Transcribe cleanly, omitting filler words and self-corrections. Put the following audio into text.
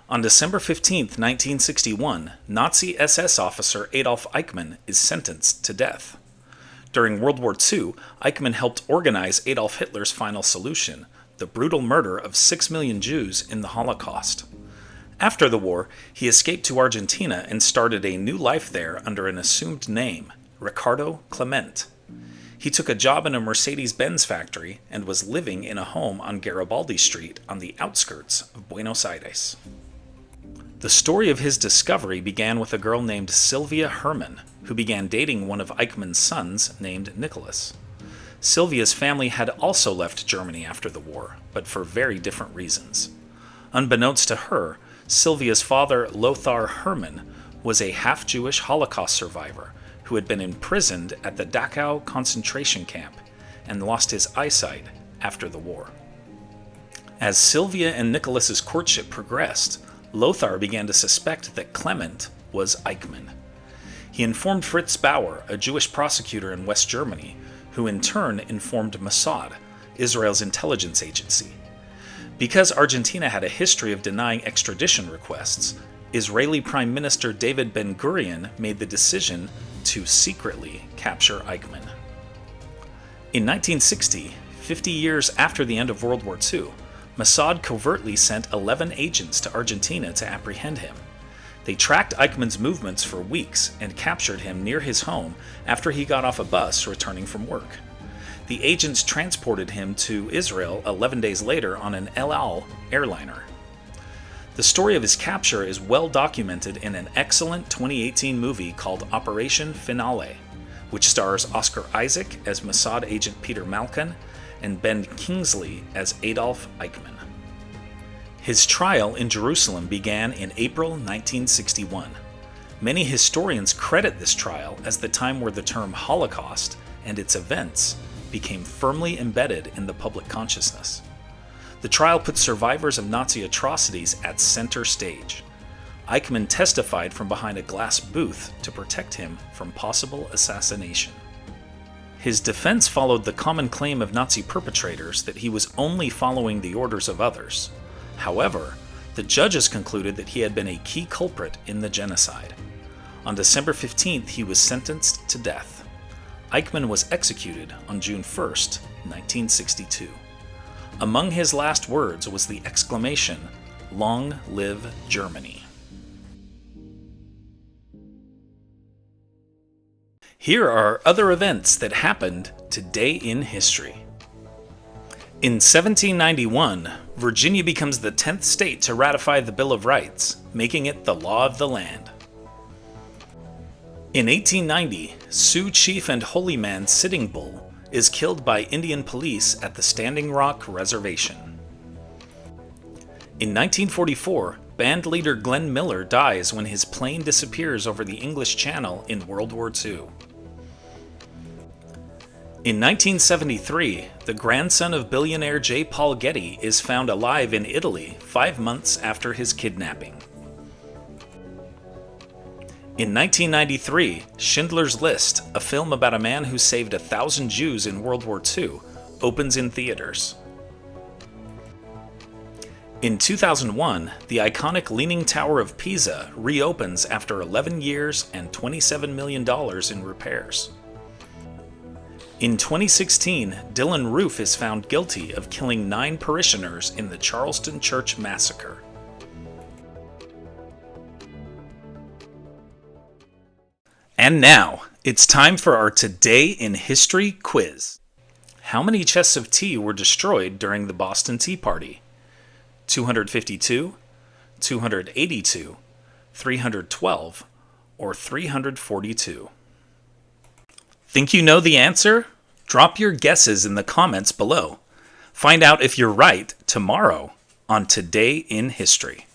On December 15, 1961, Nazi SS officer Adolf Eichmann is sentenced to death. During World War II, Eichmann helped organize Adolf Hitler's final solution, the brutal murder of 6 million Jews in the Holocaust. After the war, he escaped to Argentina and started a new life there under an assumed name, Ricardo Clement. He took a job in a Mercedes-Benz factory and was living in a home on Garibaldi Street on the outskirts of Buenos Aires. The story of his discovery began with a girl named Sylvia Hermann, who began dating one of Eichmann's sons named Nicholas. Sylvia's family had also left Germany after the war, but for very different reasons. Unbeknownst to her, Sylvia's father, Lothar Hermann, was a half-Jewish Holocaust survivor who had been imprisoned at the Dachau concentration camp and lost his eyesight after the war. As Sylvia and Nicholas's courtship progressed, Lothar began to suspect that Clement was Eichmann. He informed Fritz Bauer, a Jewish prosecutor in West Germany, who in turn informed Mossad, Israel's intelligence agency. Because Argentina had a history of denying extradition requests, Israeli Prime Minister David Ben-Gurion made the decision to secretly capture Eichmann. In 1960, 50 years after the end of World War II, Mossad covertly sent 11 agents to Argentina to apprehend him. They tracked Eichmann's movements for weeks and captured him near his home after he got off a bus returning from work. The agents transported him to Israel 11 days later on an El Al airliner. The story of his capture is well documented in an excellent 2018 movie called Operation Finale, which stars Oscar Isaac as Mossad agent Peter Malkin and Ben Kingsley as Adolf Eichmann. His trial in Jerusalem began in April 1961. Many historians credit this trial as the time where the term Holocaust and its events became firmly embedded in the public consciousness. The trial put survivors of Nazi atrocities at center stage. Eichmann testified from behind a glass booth to protect him from possible assassination. His defense followed the common claim of Nazi perpetrators that he was only following the orders of others. However, the judges concluded that he had been a key culprit in the genocide. On December 15th, he was sentenced to death. Eichmann was executed on June 1st, 1962. Among his last words was the exclamation, "Long live Germany." Here are other events that happened today in history. In 1791, Virginia becomes the 10th state to ratify the Bill of Rights, making it the law of the land. In 1890, Sioux chief and holy man Sitting Bull is killed by Indian police at the Standing Rock Reservation. In 1944, band leader Glenn Miller dies when his plane disappears over the English Channel in World War II. In 1973, the grandson of billionaire J. Paul Getty is found alive in Italy 5 months after his kidnapping. In 1993, Schindler's List, a film about a man who saved 1,000 Jews in World War II, opens in theaters. In 2001, the iconic Leaning Tower of Pisa reopens after 11 years and $27 million in repairs. In 2016, Dylan Roof is found guilty of killing 9 parishioners in the Charleston Church Massacre. And now, it's time for our Today in History quiz. How many chests of tea were destroyed during the Boston Tea Party? 252, 282, 312, or 342? Think you know the answer? Drop your guesses in the comments below. Find out if you're right tomorrow on Today in History.